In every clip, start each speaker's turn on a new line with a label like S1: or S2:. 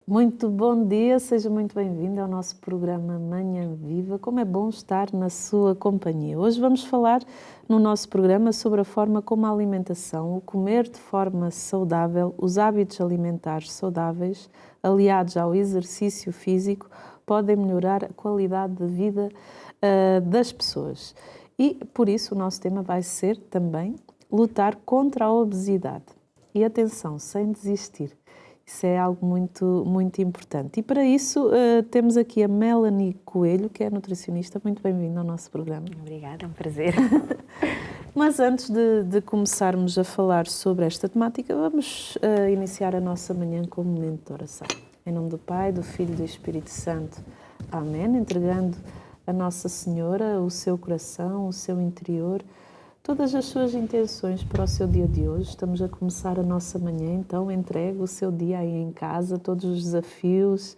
S1: Muito bom dia, seja muito bem-vindo ao nosso programa Manhã Viva. Como é bom estar na sua companhia. Hoje vamos falar no nosso programa sobre a forma como a alimentação, o comer de forma saudável, os hábitos alimentares saudáveis, aliados ao exercício físico, podem melhorar a qualidade de vida das pessoas. E, por isso, o nosso tema vai ser também lutar contra a obesidade. E atenção, sem desistir. Isso é algo muito importante. E para isso temos aqui a Melanie Coelho, que é nutricionista. Muito bem-vinda ao nosso programa.
S2: Obrigada, é um prazer.
S1: Mas antes de começarmos a falar sobre esta temática, vamos iniciar a nossa manhã com um momento de oração. Em nome do Pai, do Filho e do Espírito Santo. Amém. Entregando a Nossa Senhora o seu coração, o seu interior, todas as suas intenções para o seu dia de hoje. Estamos a começar a nossa manhã, então entregue o seu dia aí em casa, todos os desafios,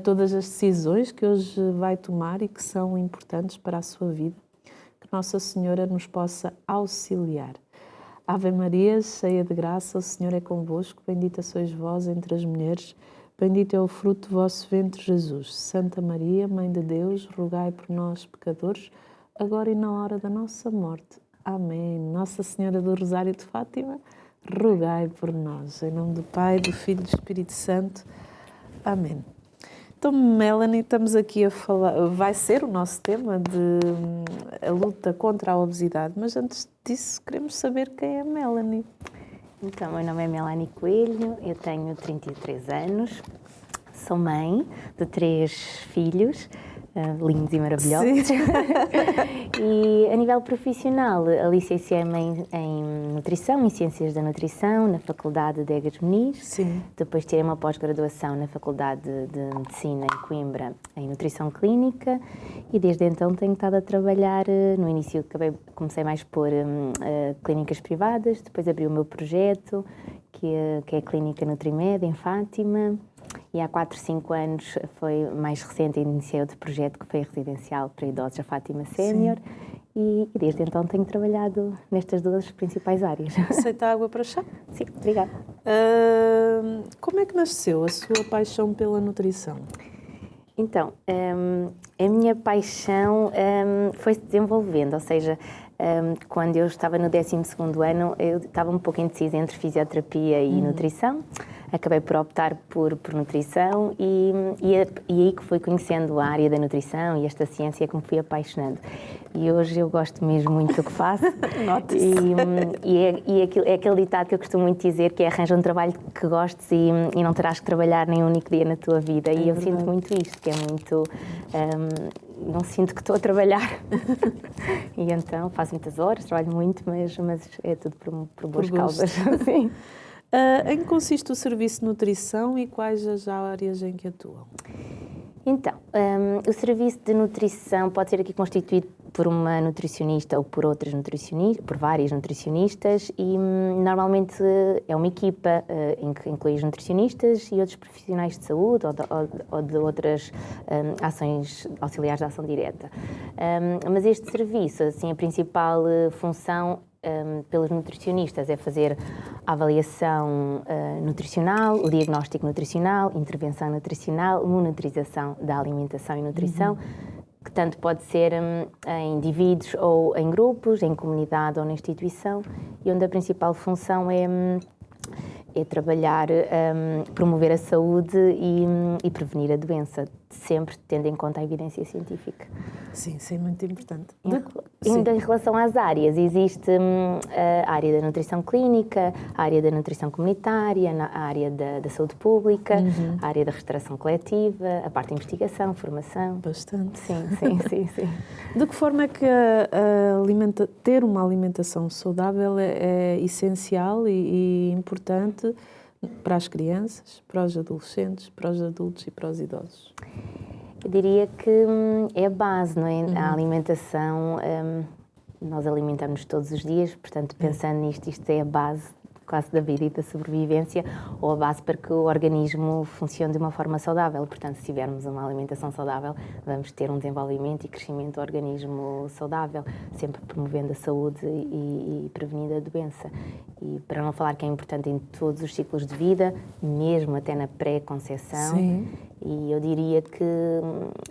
S1: todas as decisões que hoje vai tomar e que são importantes para a sua vida. Que Nossa Senhora nos possa auxiliar. Ave Maria, cheia de graça, o Senhor é convosco, bendita sois vós entre as mulheres, bendito é o fruto do vosso ventre, Jesus. Santa Maria, Mãe de Deus, rogai por nós, pecadores, agora e na hora da nossa morte. Amém. Nossa Senhora do Rosário de Fátima, rogai por nós. Em nome do Pai, do Filho e do Espírito Santo. Amém. Então, Melanie, estamos aqui a falar, vai ser o nosso tema de a luta contra a obesidade, mas antes disso queremos saber quem é Melanie.
S2: Então, meu nome é Melanie Coelho, eu tenho 33 anos, sou mãe de 3 filhos, lindos e maravilhosos. E a nível profissional, licenciei-me em Nutrição, em Ciências da Nutrição, na Faculdade de Egas Muniz.
S1: Sim.
S2: Depois tirei uma pós-graduação na Faculdade de Medicina em Coimbra, em Nutrição Clínica, e desde então tenho estado a trabalhar. No início comecei mais por clínicas privadas, depois abri o meu projeto, que é a Clínica Nutrimed, em Fátima. E há 4, 5 anos, foi mais recente, iniciei outro projeto que foi residencial para idosos, a Fátima Sénior. E desde então tenho trabalhado nestas 2 principais áreas.
S1: Aceita água para chá?
S2: Sim, obrigada.
S1: Como é que nasceu a sua paixão pela nutrição?
S2: Então, a minha paixão foi-se desenvolvendo, ou seja, quando eu estava no 12º ano, eu estava um pouco indecisa entre fisioterapia e nutrição. Acabei por optar por nutrição e aí que fui conhecendo a área da nutrição e esta ciência que me fui apaixonando. E hoje eu gosto mesmo muito do que faço.
S1: Nota-se.
S2: É aquele ditado que eu costumo muito dizer, que é: arranja um trabalho que gostes e não terás que trabalhar nem um único dia na tua vida. E eu sinto muito isto, que é muito... não sinto que estou a trabalhar. E então faço muitas horas, trabalho muito, mas é tudo por boas causas. Sim.
S1: Em que consiste o serviço de nutrição e quais as áreas em que atuam?
S2: Então, o serviço de nutrição pode ser aqui constituído por uma nutricionista ou por outras nutricionistas, por várias nutricionistas, e normalmente é uma equipa em que inclui os nutricionistas e outros profissionais de saúde ou de outras ações auxiliares de ação direta. Mas este serviço, assim, a principal função pelos nutricionistas é fazer a avaliação nutricional, o diagnóstico nutricional, intervenção nutricional, monitorização da alimentação e nutrição, que tanto pode ser em indivíduos ou em grupos, em comunidade ou na instituição, e onde a principal função é trabalhar, promover a saúde e prevenir a doença, sempre tendo em conta a evidência científica.
S1: Sim, isso é muito importante.
S2: Em relação às áreas, existe a área da nutrição clínica, a área da nutrição comunitária, a área da saúde pública, a área da restauração coletiva, a parte de investigação, formação.
S1: Bastante.
S2: Sim.
S1: De que forma é que ter uma alimentação saudável é essencial e importante para as crianças, para os adolescentes, para os adultos e para os idosos?
S2: Eu diria que é a base, não é? A alimentação, nós alimentamos todos os dias, portanto, pensando nisto, isto é a base quase da vida e da sobrevivência, ou a base para que o organismo funcione de uma forma saudável. Portanto, se tivermos uma alimentação saudável, vamos ter um desenvolvimento e crescimento do organismo saudável, sempre promovendo a saúde e prevenindo a doença. E para não falar que é importante em todos os ciclos de vida, mesmo até na pré-conceição.
S1: Sim.
S2: E eu diria que,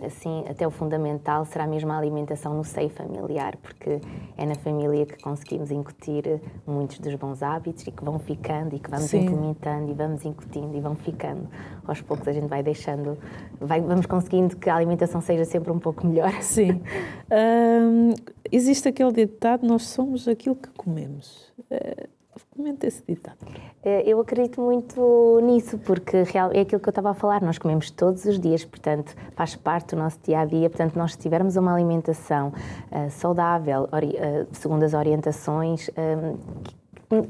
S2: assim, até o fundamental será mesmo a alimentação no seio familiar, porque é na família que conseguimos incutir muitos dos bons hábitos e que vão ficando e que vamos implementando e vamos incutindo e vão ficando. Aos poucos a gente vai deixando, vamos conseguindo que a alimentação seja sempre um pouco melhor.
S1: Sim. Existe aquele ditado, nós somos aquilo que comemos. Comenta esse ditado.
S2: Eu acredito muito nisso, porque é aquilo que eu estava a falar, nós comemos todos os dias, portanto, faz parte do nosso dia-a-dia, portanto, nós se tivermos uma alimentação saudável, segundo as orientações,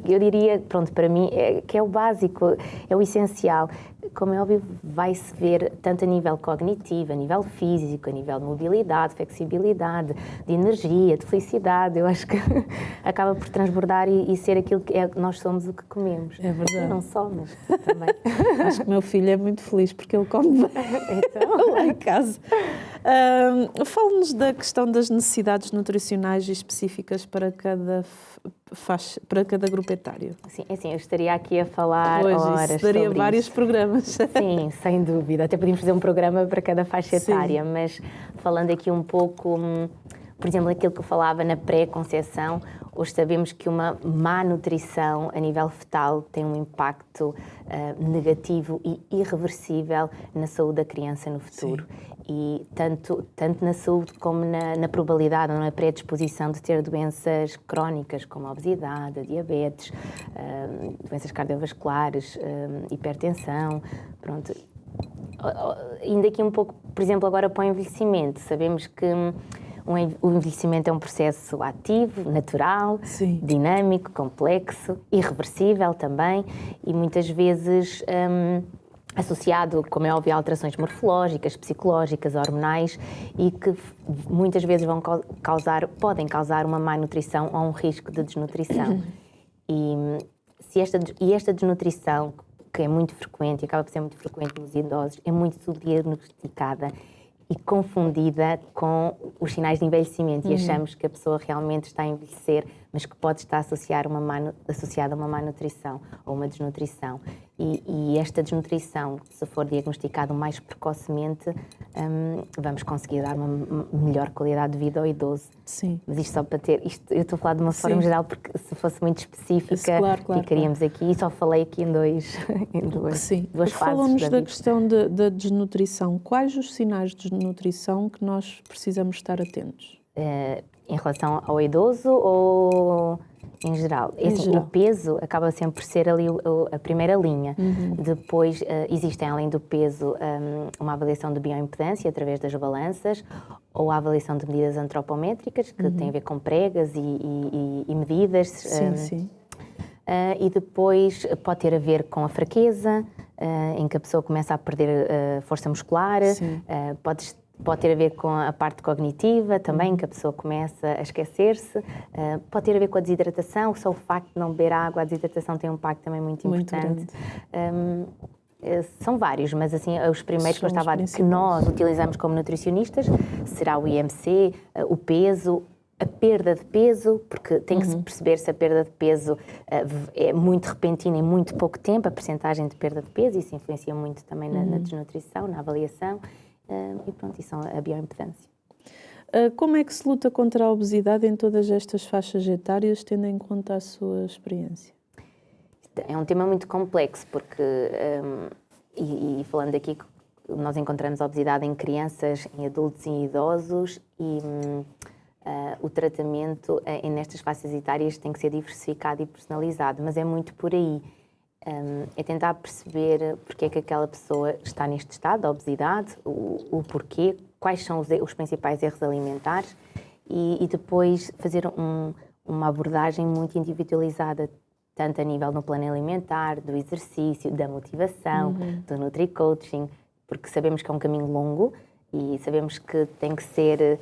S2: eu diria, pronto, para mim, que é o básico, é o essencial. Como é óbvio, vai-se ver tanto a nível cognitivo, a nível físico, a nível de mobilidade, flexibilidade, de energia, de felicidade. Eu acho que acaba por transbordar e ser aquilo que nós somos o que comemos.
S1: É verdade.
S2: E não só, mas também.
S1: Acho que o meu filho é muito feliz porque ele come bem então, lá em casa. Fala-nos da questão das necessidades nutricionais específicas para cada faixa, para cada grupo etário.
S2: Sim, assim, eu estaria aqui a falar horas
S1: isso daria
S2: sobre
S1: vários
S2: isso.
S1: programas.
S2: Sim, sem dúvida. Até podíamos fazer um programa para cada faixa etária, mas falando aqui um pouco, por exemplo, aquilo que eu falava na pré-conceição, hoje sabemos que uma má nutrição a nível fetal tem um impacto negativo e irreversível na saúde da criança no futuro. Sim. E tanto na saúde como na probabilidade, na predisposição de ter doenças crónicas como a obesidade, a diabetes, doenças cardiovasculares, hipertensão, pronto. Indo aqui um pouco, por exemplo, agora para o envelhecimento, sabemos que o envelhecimento é um processo ativo, natural,
S1: Sim.
S2: dinâmico, complexo, irreversível também e muitas vezes associado, como é óbvio, a alterações morfológicas, psicológicas, hormonais e que muitas vezes podem causar uma má nutrição ou um risco de desnutrição. E esta desnutrição, que é muito frequente e acaba por ser muito frequente nos idosos, é muito subdiagnosticada e confundida com os sinais de envelhecimento e achamos que a pessoa realmente está a envelhecer, mas que pode estar associada a uma má nutrição ou uma desnutrição. E esta desnutrição, se for diagnosticada mais precocemente, vamos conseguir dar uma melhor qualidade de vida ao idoso.
S1: Sim.
S2: Mas isto só para ter... eu estou a falar de uma forma geral, porque se fosse muito específica, claro, ficaríamos aqui. E só falei aqui em duas fases.
S1: Falamos da questão da desnutrição. Quais os sinais de desnutrição que nós precisamos estar atentos?
S2: Em relação ao idoso ou em geral? O peso acaba sempre por ser ali a primeira linha. Depois existem, além do peso, uma avaliação de bioimpedância através das balanças ou a avaliação de medidas antropométricas, que tem a ver com pregas e medidas.
S1: Sim.
S2: E depois pode ter a ver com a fraqueza, em que a pessoa começa a perder força muscular. Pode ter a ver com a parte cognitiva também, que a pessoa começa a esquecer-se. Pode ter a ver com a desidratação, só o facto de não beber água, a desidratação tem um impacto também muito importante. São vários, mas assim, os primeiros que eu estava que nós utilizamos como nutricionistas será o IMC, o peso, a perda de peso, porque tem que se perceber se a perda de peso é muito repentina em muito pouco tempo, a percentagem de perda de peso, isso influencia muito também na desnutrição, na avaliação. E pronto, isso é a bioimpedância.
S1: Como é que se luta contra a obesidade em todas estas faixas etárias, tendo em conta a sua experiência?
S2: É um tema muito complexo, porque, e falando aqui, nós encontramos a obesidade em crianças, em adultos e em idosos, e o tratamento nestas faixas etárias tem que ser diversificado e personalizado, mas é muito por aí. É tentar perceber porque é que aquela pessoa está neste estado, a obesidade, o porquê, quais são os principais erros alimentares e depois fazer uma abordagem muito individualizada, tanto a nível do plano alimentar, do exercício, da motivação, do Nutri-Coaching, porque sabemos que é um caminho longo e sabemos que tem que ser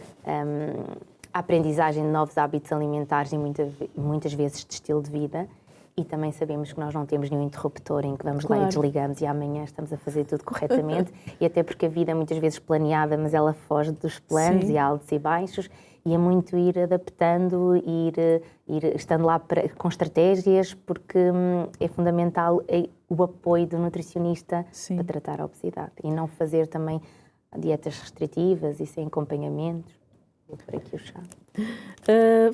S2: a aprendizagem de novos hábitos alimentares e muitas vezes de estilo de vida. e também sabemos que nós não temos nenhum interruptor em que vamos
S1: Claro.
S2: lá e desligamos e amanhã estamos a fazer tudo corretamente e até porque a vida é muitas vezes planeada, mas ela foge dos planos
S1: Sim.
S2: e há altos e baixos e é muito ir adaptando, ir estando lá com estratégias, porque é fundamental o apoio do nutricionista
S1: Sim.
S2: para tratar a obesidade e não fazer também dietas restritivas e sem acompanhamentos. Por aqui o chá.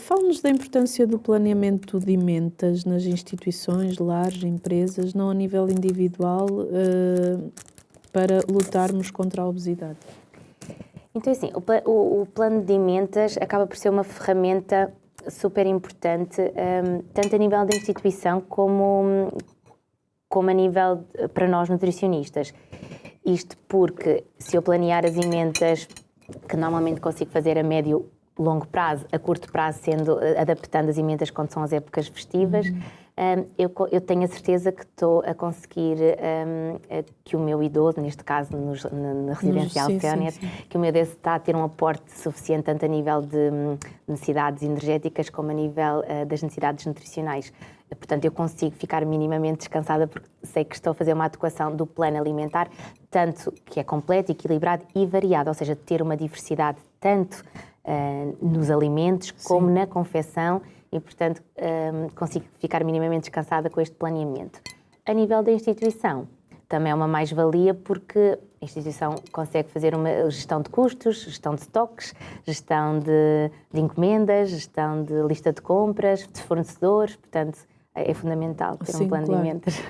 S1: Fala-nos da importância do planeamento de ementas nas instituições, lares, empresas, não a nível individual, para lutarmos contra a obesidade.
S2: Então, assim, o plano de ementas acaba por ser uma ferramenta super importante, tanto a nível da instituição como a nível para nós nutricionistas. Isto porque, se eu planear as ementas, que normalmente consigo fazer a médio longo prazo, a curto prazo, adaptando as emendas quando são as épocas festivas, eu tenho a certeza que estou a conseguir que o meu idoso, neste caso na residencial Fénix, que o meu idoso está a ter um aporte suficiente tanto a nível de necessidades energéticas como a nível das necessidades nutricionais. Portanto, eu consigo ficar minimamente descansada porque sei que estou a fazer uma adequação do plano alimentar, tanto que é completo, equilibrado e variado, ou seja, ter uma diversidade tanto nos alimentos como na confecção e, portanto, consigo ficar minimamente descansada com este planeamento. A nível da instituição, também é uma mais-valia porque a instituição consegue fazer uma gestão de custos, gestão de estoques, gestão de encomendas, gestão de lista de compras, de fornecedores, portanto, é fundamental ter um plano de ementas.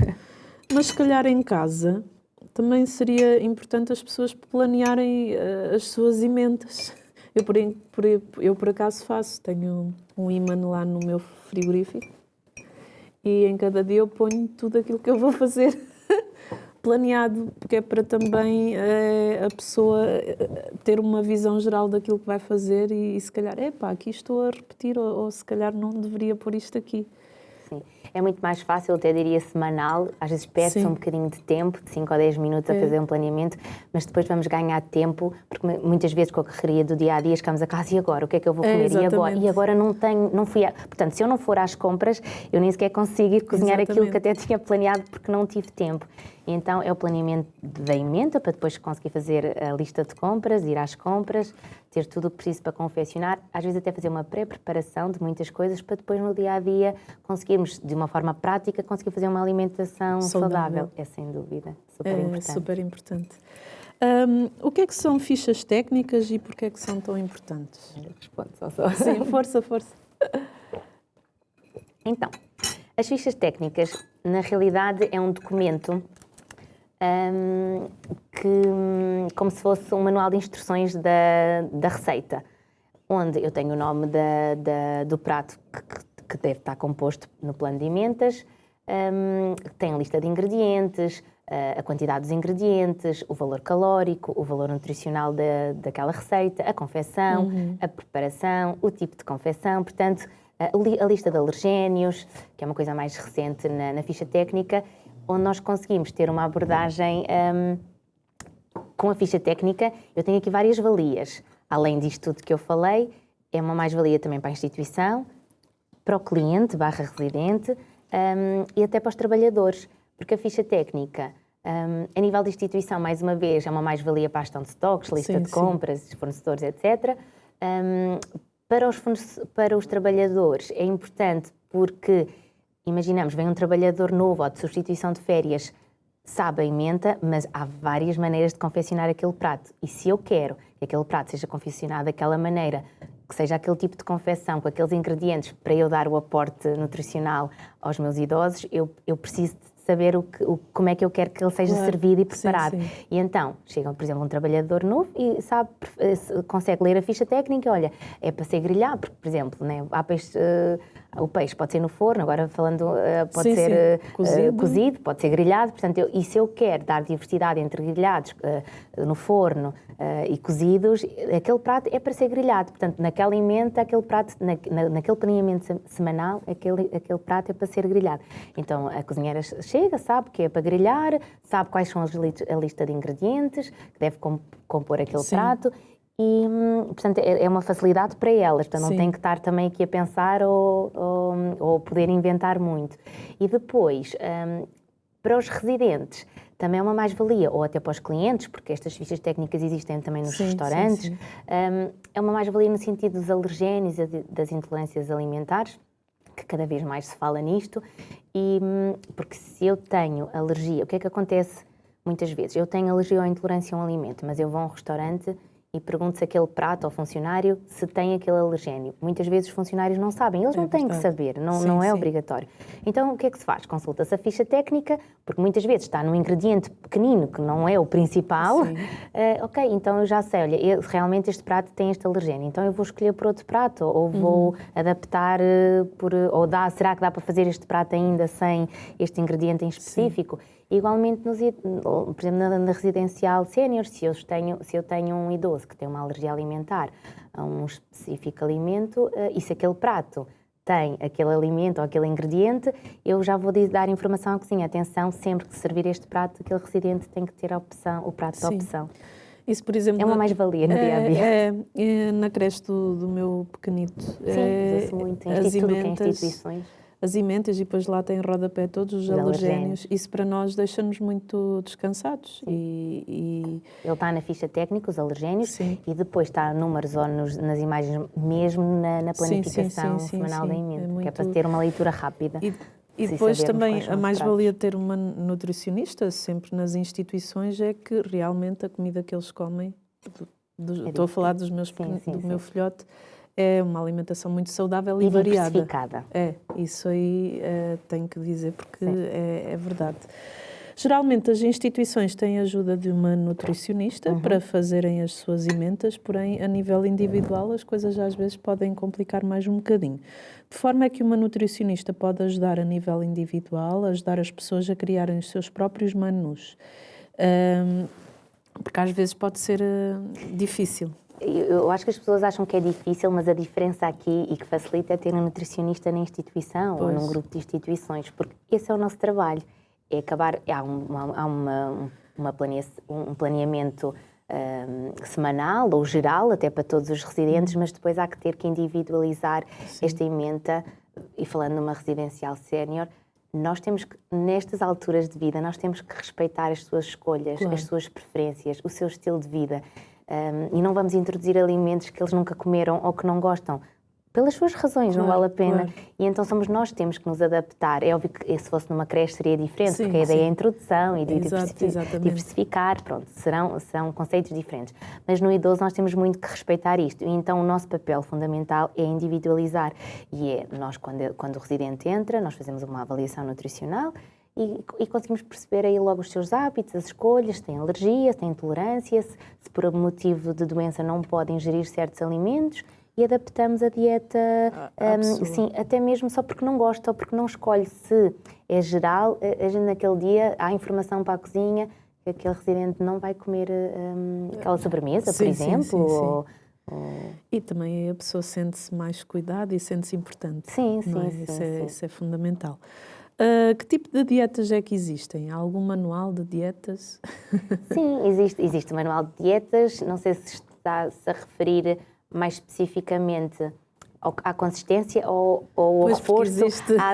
S1: Mas se calhar em casa também seria importante as pessoas planearem as suas emendas. Eu por acaso faço, tenho um ímã lá no meu frigorífico e em cada dia eu ponho tudo aquilo que eu vou fazer planeado, porque é para também a pessoa ter uma visão geral daquilo que vai fazer e se calhar, aqui estou a repetir ou se calhar não deveria pôr isto aqui.
S2: Sim, é muito mais fácil, eu até diria semanal, às vezes perde-se um bocadinho de tempo, de 5 ou 10 minutos a fazer um planeamento, mas depois vamos ganhar tempo, porque muitas vezes com a correria do dia-a-dia chegamos a casa e agora, o que é que eu vou comer? E agora não fui portanto, se eu não for às compras, eu nem sequer consigo ir cozinhar aquilo que até tinha planeado porque não tive tempo. Então é o planeamento da emenda para depois conseguir fazer a lista de compras, ir às compras, ter tudo o que preciso para confeccionar, às vezes até fazer uma pré-preparação de muitas coisas para depois no dia-a-dia conseguirmos, de uma forma prática, conseguir fazer uma alimentação saudável. É sem dúvida super importante.
S1: É super importante. O que é que são fichas técnicas e porquê é que são tão importantes?
S2: Respondo só.
S1: Sim, força.
S2: Então, as fichas técnicas, na realidade, é um documento como se fosse um manual de instruções da receita, onde eu tenho o nome do prato que deve estar composto no plano de emendas, tem a lista de ingredientes, a quantidade dos ingredientes, o valor calórico, o valor nutricional daquela receita, a confecção, a preparação, o tipo de confecção, portanto, a lista de alergénios, que é uma coisa mais recente na ficha técnica, onde nós conseguimos ter uma abordagem com a ficha técnica. Eu tenho aqui várias valias. Além disto tudo que eu falei, é uma mais-valia também para a instituição, para o cliente /residente e até para os trabalhadores, porque a ficha técnica, a nível de instituição, mais uma vez, é uma mais-valia para a gestão de estoques, lista de compras, fornecedores, etc. Para os trabalhadores é importante porque, imaginamos, vem um trabalhador novo ou de substituição de férias, sabe a emenda, mas há várias maneiras de confeccionar aquele prato. E se eu quero que aquele prato seja confeccionado daquela maneira, que seja aquele tipo de confecção, com aqueles ingredientes, para eu dar o aporte nutricional aos meus idosos, eu preciso de saber como é que eu quero que ele seja servido e preparado. Sim. E então, chega, por exemplo, um trabalhador novo e consegue ler a ficha técnica, olha, é para ser grelhado, porque, por exemplo, né, há peixe, o peixe pode ser no forno, agora falando, pode ser cozido, pode ser grelhado, portanto, e se eu quero dar diversidade entre grelhados no forno e cozidos, aquele prato é para ser grelhado, portanto, naquela emenda, aquele prato, naquele planeamento semanal, aquele prato é para ser grelhado. Então, a cozinheira chega, sabe que é para grelhar, sabe quais são a lista de ingredientes que deve compor aquele prato e, portanto, é uma facilidade para elas. Portanto, não tem que estar também aqui a pensar ou ou poder inventar muito. E depois, para os residentes, também é uma mais-valia, ou até para os clientes, porque estas fichas técnicas existem também nos restaurantes, é uma mais-valia no sentido dos alergénios e das intolerâncias alimentares, que cada vez mais se fala nisto, e porque se eu tenho alergia, o que é que acontece muitas vezes? Eu tenho alergia ou intolerância a um alimento, mas eu vou a um restaurante e pergunto se aquele prato ao funcionário se tem aquele alergénio. Muitas vezes os funcionários não sabem, eles não têm que saber, não é obrigatório. Então o que é que se faz? Consulta-se a ficha técnica, porque muitas vezes está num ingrediente pequenino que não é o principal. Ok, então eu já sei, olha, realmente este prato tem este alergénio, então eu vou escolher por outro prato, ou vou adaptar será que dá para fazer este prato ainda sem este ingrediente em específico? Igualmente, por exemplo, na residencial sénior, se eu tenho um idoso que tem uma alergia alimentar a um específico alimento, e se aquele prato tem aquele alimento ou aquele ingrediente, eu já vou dar informação à cozinha. Atenção, sempre que servir este prato, aquele residente tem que ter o prato da opção.
S1: Isso, por exemplo,
S2: é uma mais-valia no dia-a-dia.
S1: Na creche do meu pequenito.
S2: Sim, usa-se muito. Em instituições.
S1: As ementas, e depois lá tem rodapé todos os alergénios. Isso para nós deixa-nos muito descansados.
S2: Ele está na ficha técnica, os alergénios, e depois está números ou nas imagens, mesmo na planificação semanal da emenda, que é para ter uma leitura rápida.
S1: E depois também a mais-valia de ter uma nutricionista, sempre nas instituições, é que realmente a comida que eles comem, estou a falar dos meus do meu filhote, é uma alimentação muito saudável e variada.
S2: Diversificada.
S1: Isso aí tenho que dizer, porque é verdade. Geralmente as instituições têm a ajuda de uma nutricionista para fazerem as suas emendas, porém a nível individual as coisas às vezes podem complicar mais um bocadinho. De forma é que uma nutricionista pode ajudar a nível individual, ajudar as pessoas a criarem os seus próprios menus, porque às vezes pode ser difícil.
S2: Eu acho que as pessoas acham que é difícil, mas a diferença aqui e que facilita é ter um nutricionista na instituição ou num grupo de instituições, porque esse é o nosso trabalho. É acabar, há um planeamento semanal ou geral, até para todos os residentes, mas depois há que ter que individualizar esta emenda. E falando numa residencial sénior, nós temos que, nestas alturas de vida, nós temos que respeitar as suas escolhas, as suas preferências, o seu estilo de vida. E não vamos introduzir alimentos que eles nunca comeram ou que não gostam, pelas suas razões, não vale a pena. E então somos nós que temos que nos adaptar. É óbvio que se fosse numa creche seria diferente, porque a ideia é a introdução e de diversificar, pronto, são conceitos diferentes. Mas no idoso nós temos muito que respeitar isto. E então o nosso papel fundamental é individualizar. E nós, quando o residente entra, nós fazemos uma avaliação nutricional e conseguimos perceber aí logo os seus hábitos, as escolhas, se tem alergia, se tem intolerância, se por algum motivo de doença não pode ingerir certos alimentos, e adaptamos a dieta, sim, até mesmo só porque não gosta ou porque não escolhe. Se é geral, a gente naquele dia há informação para a cozinha que aquele residente não vai comer aquela sobremesa, por exemplo.
S1: E também a pessoa sente-se mais cuidada e sente-se importante. Isso é fundamental. Que tipo de dietas é que existem? Há algum manual de dietas?
S2: Sim, existe um manual de dietas. Não sei se está-se a referir mais especificamente à consistência ou ao reforço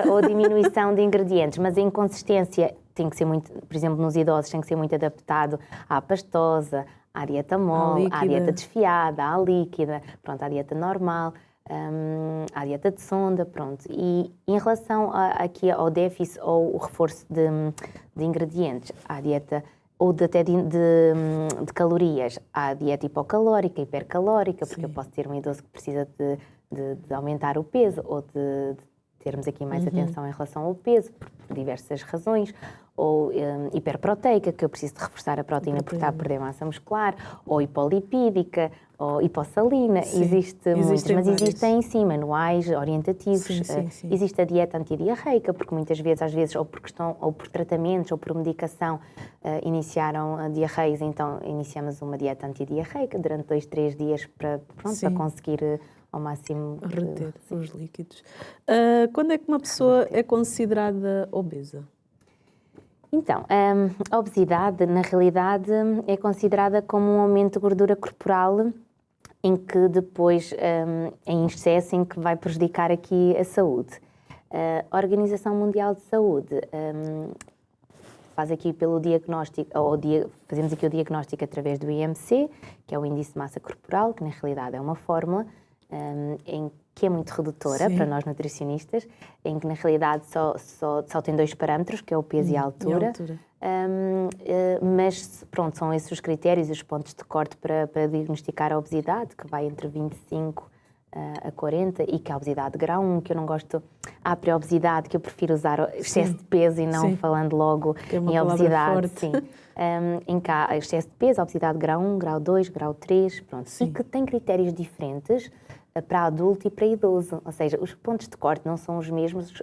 S2: ou à diminuição de ingredientes, mas a inconsistência tem que ser muito, por exemplo, nos idosos tem que ser muito adaptado à pastosa, à dieta mole, à dieta desfiada, à líquida, pronto, à dieta normal, à dieta de sonda, pronto. E em relação aqui ao déficit ou o reforço de ingredientes, à dieta ou até de calorias, há dieta hipocalórica, hipercalórica, porque eu posso ter um idoso que precisa de aumentar o peso ou de termos aqui mais atenção em relação ao peso, por diversas razões, ou hiperproteica, que eu preciso de reforçar a proteína porque está a perder massa muscular, ou hipolipídica, ou hipossalina. Existem sim manuais orientativos. Existe a dieta antidiarreica, porque muitas vezes, às vezes, ou por tratamentos ou por medicação, iniciaram a diarreias, então iniciamos uma dieta antidiarreica durante 2-3 dias para conseguir ao máximo
S1: reter os líquidos. Quando é que uma pessoa é considerada obesa?
S2: Então, a obesidade, na realidade, é considerada como um aumento de gordura corporal em que depois, em excesso, em que vai prejudicar aqui a saúde. A Organização Mundial de Saúde faz aqui pelo diagnóstico, fazemos aqui o diagnóstico através do IMC, que é o Índice de Massa Corporal, que na realidade é uma fórmula que é muito redutora para nós nutricionistas, em que na realidade só tem 2 parâmetros, que é o peso e a altura. Mas pronto, são esses os critérios e os pontos de corte para diagnosticar a obesidade, que vai entre 25 a 40, e que a obesidade de grau 1, que eu não gosto, a pré-obesidade, que eu prefiro usar excesso de peso e não falando logo em obesidade. Sim. Em cá, excesso de peso, obesidade de grau 1, grau 2, grau 3, pronto. E que tem critérios diferentes para adulto e para idoso, ou seja, os pontos de corte não são os mesmos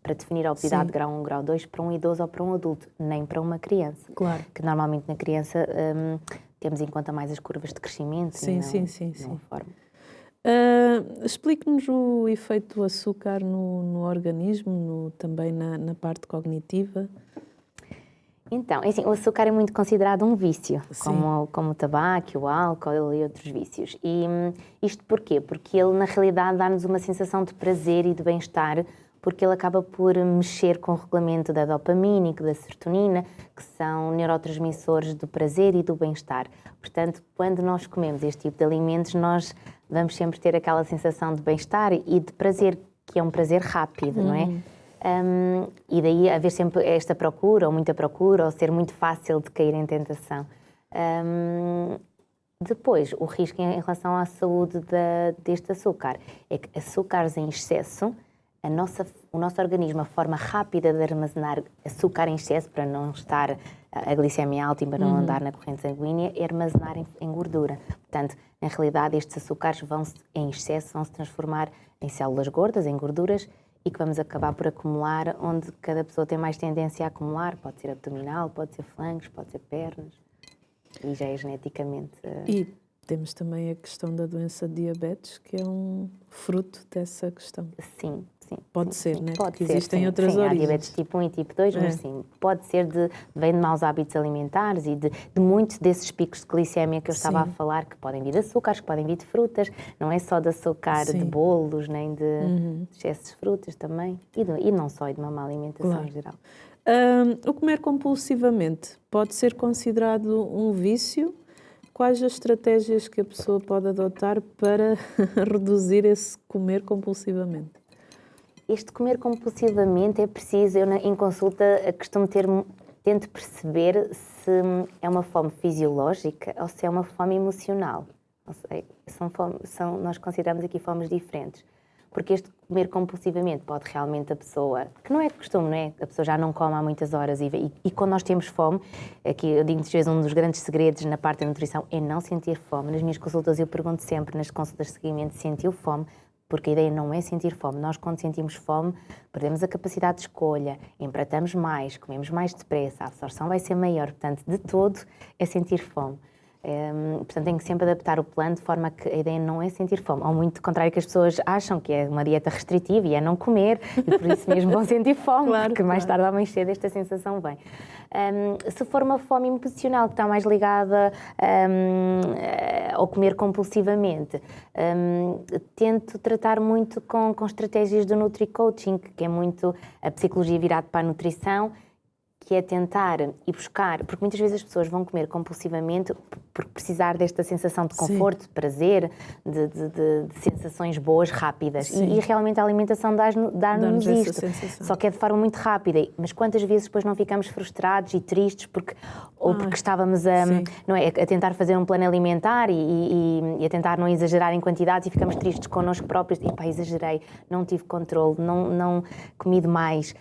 S2: para definir a obesidade de grau 1, grau 2 para um idoso ou para um adulto, nem para uma criança.
S1: Claro.
S2: Que normalmente na criança temos em conta mais as curvas de crescimento e não a forma.
S1: Explique-nos o efeito do açúcar no organismo, também na parte cognitiva.
S2: Então, assim, o açúcar é muito considerado um vício, como o tabaco, o álcool e outros vícios. E isto porquê? Porque ele, na realidade, dá-nos uma sensação de prazer e de bem-estar, porque ele acaba por mexer com o regulamento da dopamina e da serotonina, que são neurotransmissores do prazer e do bem-estar. Portanto, quando nós comemos este tipo de alimentos, nós vamos sempre ter aquela sensação de bem-estar e de prazer, que é um prazer rápido, não é? E daí haver sempre esta procura, ou muita procura, ou ser muito fácil de cair em tentação. Depois, o risco em relação à saúde deste açúcar é que açúcares em excesso, o nosso organismo, a forma rápida de armazenar açúcar em excesso, para não estar a glicemia alta e para não andar na corrente sanguínea, é armazenar em gordura. Portanto, na realidade, estes açúcares em excesso vão se transformar em células gordas, em gorduras, e que vamos acabar por acumular onde cada pessoa tem mais tendência a acumular. Pode ser abdominal, pode ser flancos, pode ser pernas, e já é geneticamente...
S1: E temos também a questão da doença de diabetes, que é um fruto dessa questão.
S2: Sim.
S1: Pode ser, né?
S2: Pode
S1: Porque
S2: ser,
S1: existem outras origens.
S2: Há diabetes tipo 1 e tipo 2, mas sim, pode ser vem de maus hábitos alimentares e de muitos desses picos de glicemia que eu estava a falar, que podem vir de açúcares, que podem vir de frutas, não é só de açúcar de bolos, nem de excessos de frutas também, e não só, e de uma má alimentação em geral.
S1: O comer compulsivamente pode ser considerado um vício? Quais as estratégias que a pessoa pode adotar para reduzir esse comer compulsivamente?
S2: Este comer compulsivamente é preciso, eu em consulta tento perceber se é uma fome fisiológica ou se é uma fome emocional. Não sei, nós consideramos aqui fomes diferentes. Porque este comer compulsivamente pode realmente a pessoa, que não é de costume, não é? A pessoa já não come há muitas horas e quando nós temos fome, aqui eu digo-lhes vezes um dos grandes segredos na parte da nutrição é não sentir fome. Nas minhas consultas eu pergunto sempre, nas consultas de seguimento, se sentiu fome, porque a ideia não é sentir fome. Nós, quando sentimos fome, perdemos a capacidade de escolha, empratamos mais, comemos mais depressa, a absorção vai ser maior. Portanto, de todo, é sentir fome. Portanto, tem que sempre adaptar o plano de forma que a ideia não é sentir fome. Ao muito contrário que as pessoas acham que é uma dieta restritiva e é não comer, e por isso mesmo vão sentir fome, porque mais tarde ou mais cedo esta sensação vem. Se for uma fome emocional que está mais ligada ao comer compulsivamente, tento tratar muito com estratégias do Nutri-Coaching, que é muito a psicologia virada para a nutrição, que é tentar e buscar, porque muitas vezes as pessoas vão comer compulsivamente por precisar desta sensação de conforto, de prazer, de sensações boas, rápidas. E realmente a alimentação dá-nos isto. Só que é de forma muito rápida. Mas quantas vezes depois não ficamos frustrados e tristes porque estávamos a tentar fazer um plano alimentar e a tentar não exagerar em quantidades e ficamos tristes connosco próprios. Epá, exagerei, não tive controle, não comi demais.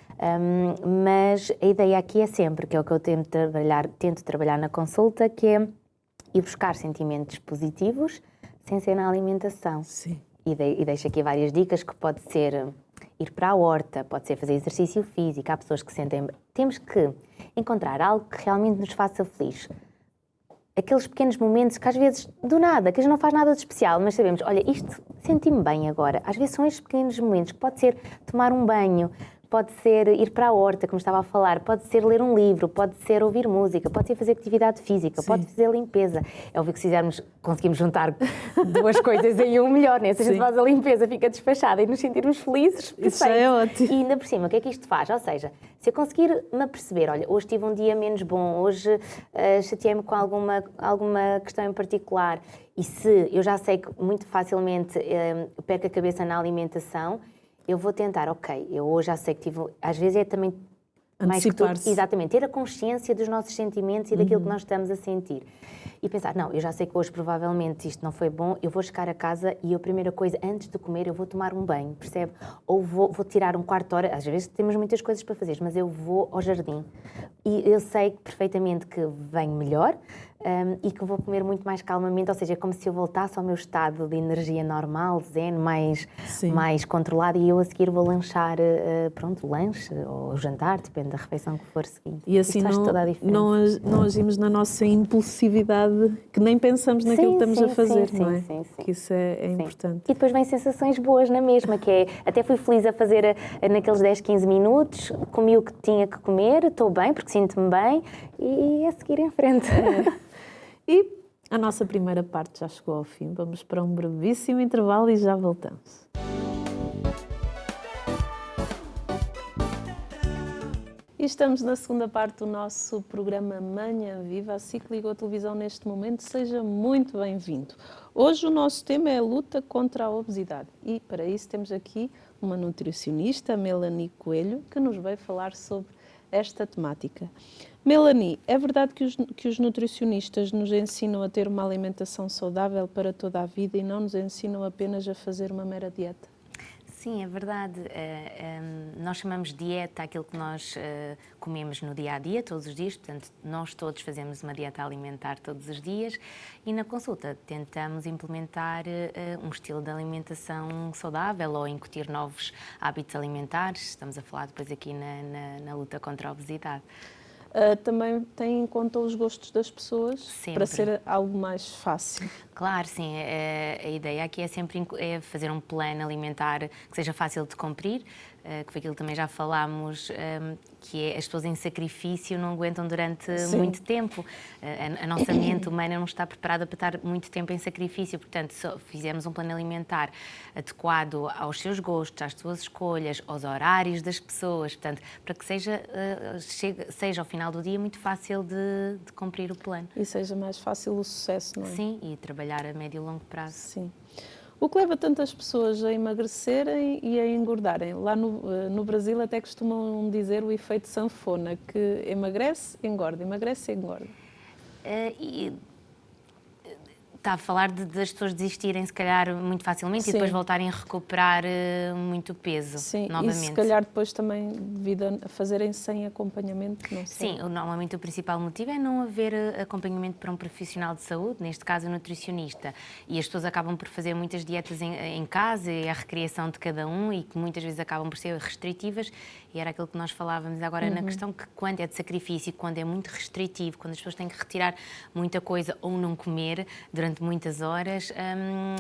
S2: Mas a ideia aqui é sempre, que é o que eu tento trabalhar na consulta, que é ir buscar sentimentos positivos sem ser na alimentação.
S1: Sim.
S2: E deixo aqui várias dicas, que pode ser ir para a horta, pode ser fazer exercício físico, há pessoas que sentem... Temos que encontrar algo que realmente nos faça feliz. Aqueles pequenos momentos que às vezes, do nada, que a gente não faz nada de especial, mas sabemos, olha, isto senti-me bem agora. Às vezes são estes pequenos momentos, que pode ser tomar um banho, pode ser ir para a horta, como estava a falar, pode ser ler um livro, pode ser ouvir música, pode ser fazer atividade física,
S1: Sim.
S2: pode fazer limpeza. É óbvio que se conseguimos juntar duas coisas em um melhor, né? Se a gente faz a limpeza, fica despachada e nos sentirmos felizes, perfeito.
S1: Isso é ótimo.
S2: E ainda por cima, o que é que isto faz? Ou seja, se eu conseguir me aperceber, olha, hoje tive um dia menos bom, hoje chateei-me com alguma questão em particular, e se eu já sei que muito facilmente perco a cabeça na alimentação, eu vou tentar, ok, eu hoje já sei que tive... Às vezes é também mais que tudo, exatamente, ter a consciência dos nossos sentimentos e daquilo que nós estamos a sentir. E pensar, não, eu já sei que hoje provavelmente isto não foi bom, eu vou chegar a casa e a primeira coisa, antes de comer, eu vou tomar um banho, percebe? Ou vou tirar um quarto de hora, às vezes temos muitas coisas para fazer, mas eu vou ao jardim. E eu sei perfeitamente que venho melhor e que vou comer muito mais calmamente, ou seja, é como se eu voltasse ao meu estado de energia normal, zen, mais controlado, e eu a seguir vou lanchar, pronto, lanche ou jantar, depende da refeição que for seguinte.
S1: E assim não agimos na nossa impulsividade, que nem pensamos naquilo que estamos a fazer, não é?
S2: Sim.
S1: Que isso é importante.
S2: E depois vem sensações boas na mesma, que é, até fui feliz a fazer naqueles 10, 15 minutos, comi o que tinha que comer, estou bem, porque sinto-me bem, e a seguir em frente.
S1: E a nossa primeira parte já chegou ao fim, vamos para um brevíssimo intervalo e já voltamos. E estamos na segunda parte do nosso programa Manhã Viva. Assim que ligou a televisão neste momento, seja muito bem-vindo. Hoje o nosso tema é a luta contra a obesidade e para isso temos aqui uma nutricionista, Melanie Coelho, que nos vai falar sobre esta temática. Melanie, é verdade que os nutricionistas nos ensinam a ter uma alimentação saudável para toda a vida e não nos ensinam apenas a fazer uma mera dieta?
S2: Sim, é verdade. Nós chamamos dieta aquilo que nós comemos no dia-a-dia, todos os dias, portanto, nós todos fazemos uma dieta alimentar todos os dias e na consulta tentamos implementar um estilo de alimentação saudável ou incutir novos hábitos alimentares. Estamos a falar depois aqui na luta contra a obesidade.
S1: Também tem em conta os gostos das pessoas. Sempre. Para ser algo mais fácil.
S2: Claro, sim. A ideia aqui é sempre fazer um plano alimentar que seja fácil de cumprir, que foi aquilo que também já falámos, que é as pessoas em sacrifício não aguentam durante muito tempo. A nossa mente humana não está preparada para estar muito tempo em sacrifício, portanto, se fizermos um plano alimentar adequado aos seus gostos, às suas escolhas, aos horários das pessoas, portanto, para que seja ao final do dia muito fácil de cumprir o plano.
S1: E seja mais fácil o sucesso, não é?
S2: Sim, e trabalhar a médio e longo prazo.
S1: Sim. O que leva tantas pessoas a emagrecerem e a engordarem? Lá no Brasil até costumam dizer o efeito sanfona, que emagrece, engorda, emagrece e engorda.
S2: Está a falar das pessoas desistirem, se calhar, muito facilmente. Sim. E depois voltarem a recuperar muito peso.
S1: Sim,
S2: novamente.
S1: E se calhar depois também devido a fazerem sem acompanhamento, não sei.
S2: Sim, normalmente o principal motivo é não haver acompanhamento para um profissional de saúde, neste caso o nutricionista. E as pessoas acabam por fazer muitas dietas em casa, é a recriação de cada um e que muitas vezes acabam por ser restritivas. E era aquilo que nós falávamos agora na questão que quando é de sacrifício, quando é muito restritivo, quando as pessoas têm que retirar muita coisa ou não comer durante muitas horas,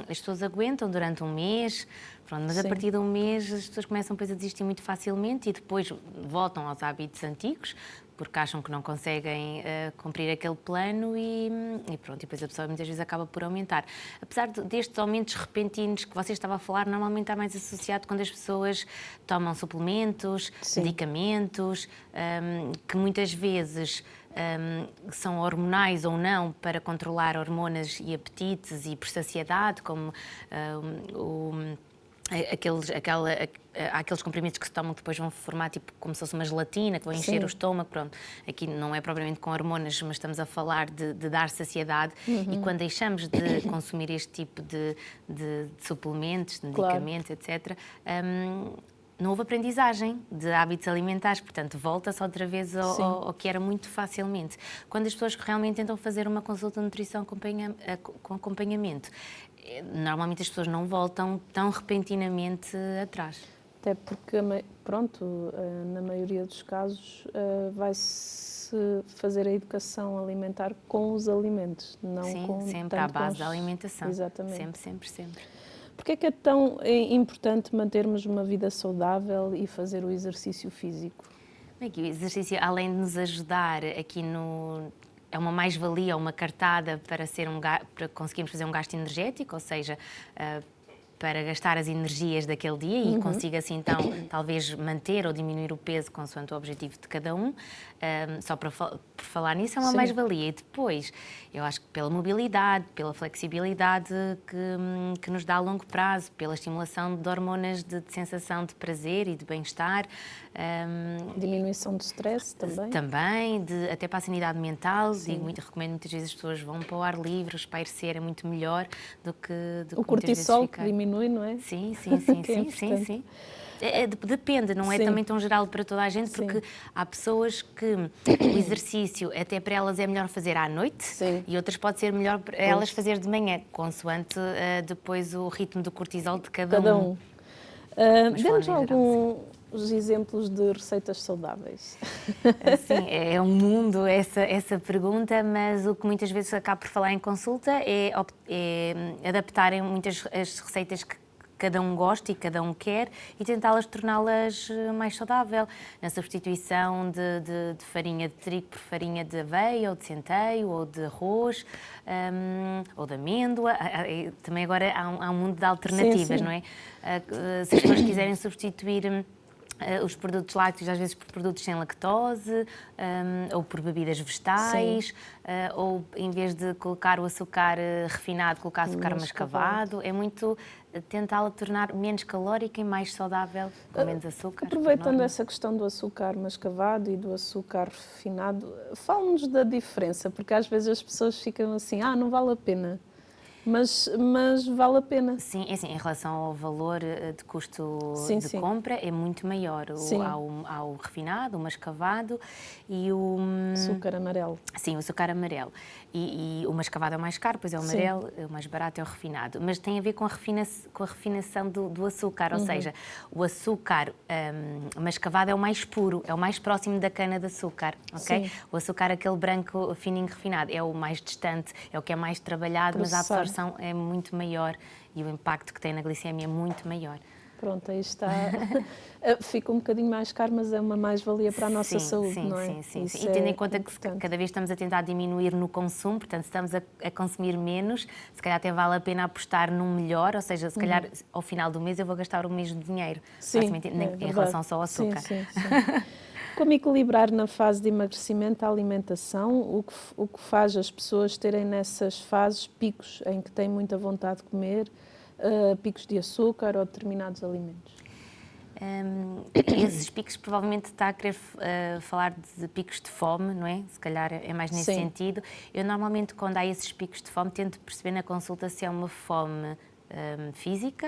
S2: as pessoas aguentam durante um mês, pronto, mas a partir de um mês as pessoas começam depois a desistir muito facilmente e depois voltam aos hábitos antigos, porque acham que não conseguem cumprir aquele plano e pronto, e depois a pessoa muitas vezes acaba por aumentar. Apesar destes aumentos repentinos que você estava a falar, normalmente está mais associado quando as pessoas tomam suplementos, medicamentos, que muitas vezes são hormonais ou não para controlar hormonas e apetites e por saciedade, como aqueles comprimidos que se tomam que depois vão formar tipo como se fosse uma gelatina, que vão encher o estômago, pronto. Aqui não é propriamente com hormonas, mas estamos a falar de dar saciedade e quando deixamos de consumir este tipo de suplementos, de medicamentos, etc., não houve aprendizagem de hábitos alimentares, portanto, volta-se outra vez ao que era muito facilmente. Quando as pessoas realmente tentam fazer uma consulta de nutrição com acompanhamento, normalmente as pessoas não voltam tão repentinamente atrás.
S1: Até porque, pronto, na maioria dos casos vai-se fazer a educação alimentar com os alimentos, não com...
S2: Sim, sempre à base da alimentação.
S1: Exatamente.
S2: Sempre.
S1: Porque é que é tão importante mantermos uma vida saudável e fazer o exercício físico?
S2: Bem, que o exercício, além de nos ajudar é uma mais-valia, uma cartada para conseguirmos fazer um gasto energético, ou seja, para gastar as energias daquele dia e consiga assim então talvez manter ou diminuir o peso consoante o objetivo de cada um. Só por falar nisso é uma mais-valia. E depois, eu acho que pela mobilidade, pela flexibilidade que nos dá a longo prazo, pela estimulação de hormonas de sensação de prazer e de bem-estar.
S1: Diminuição do stress também?
S2: Também, até para a sanidade mental. Recomendo muitas vezes as pessoas vão para o ar livre, espairecer é muito melhor do que
S1: o cortisol que diminui, não é?
S2: Sim.
S1: sim.
S2: Depende, não é também tão geral para toda a gente, porque há pessoas que o exercício até para elas é melhor fazer à noite e outras pode ser melhor para elas fazer de manhã, consoante depois o ritmo do cortisol de cada um.
S1: Dê-nos alguns exemplos de receitas saudáveis.
S2: Sim, é um mundo essa pergunta, mas o que muitas vezes acabo por falar em consulta é adaptarem muitas as receitas que cada um gosta e cada um quer e tentá-las torná-las mais saudável, na substituição de farinha de trigo por farinha de aveia ou de centeio ou de arroz ou de amêndoa. Também agora há um mundo de alternativas, não é? Se as pessoas quiserem substituir os produtos lácteos, às vezes por produtos sem lactose, ou por bebidas vegetais, ou em vez de colocar o açúcar refinado, colocar açúcar mascavado. É muito tentá-la tornar menos calórica e mais saudável, com menos açúcar.
S1: Aproveitando essa questão do açúcar mascavado e do açúcar refinado, fala-nos da diferença, porque às vezes as pessoas ficam assim, não vale a pena. Mas vale a pena.
S2: Sim, é assim, em relação ao valor de custo de compra, é muito maior. Há o refinado, o mascavado e o...
S1: Açúcar amarelo.
S2: Sim, o açúcar amarelo. E o mascavado é o mais caro, pois é o amarelo, o mais barato é o refinado. Mas tem a ver com a refinação do açúcar, ou seja, o açúcar mascavado é o mais puro, é o mais próximo da cana-de-açúcar, ok? O açúcar, aquele branco fininho refinado, é o mais distante, é o que é mais trabalhado, mas a absorção é muito maior e o impacto que tem na glicemia é muito maior.
S1: Pronto, aí está. Fica um bocadinho mais caro, mas é uma mais-valia para a nossa saúde, não é?
S2: Sim. E tendo em conta que cada vez estamos a tentar diminuir no consumo, portanto, se estamos a consumir menos, se calhar até vale a pena apostar num melhor, ou seja, se calhar ao final do mês eu vou gastar o mesmo dinheiro, em relação só ao açúcar.
S1: Sim. Como equilibrar na fase de emagrecimento a alimentação? O que faz as pessoas terem nessas fases picos em que têm muita vontade de comer, picos de açúcar ou determinados alimentos?
S2: Esses picos provavelmente está a querer falar de picos de fome, não é? Se calhar é mais nesse sentido. Eu normalmente, quando há esses picos de fome, tento perceber na consulta se é uma fome física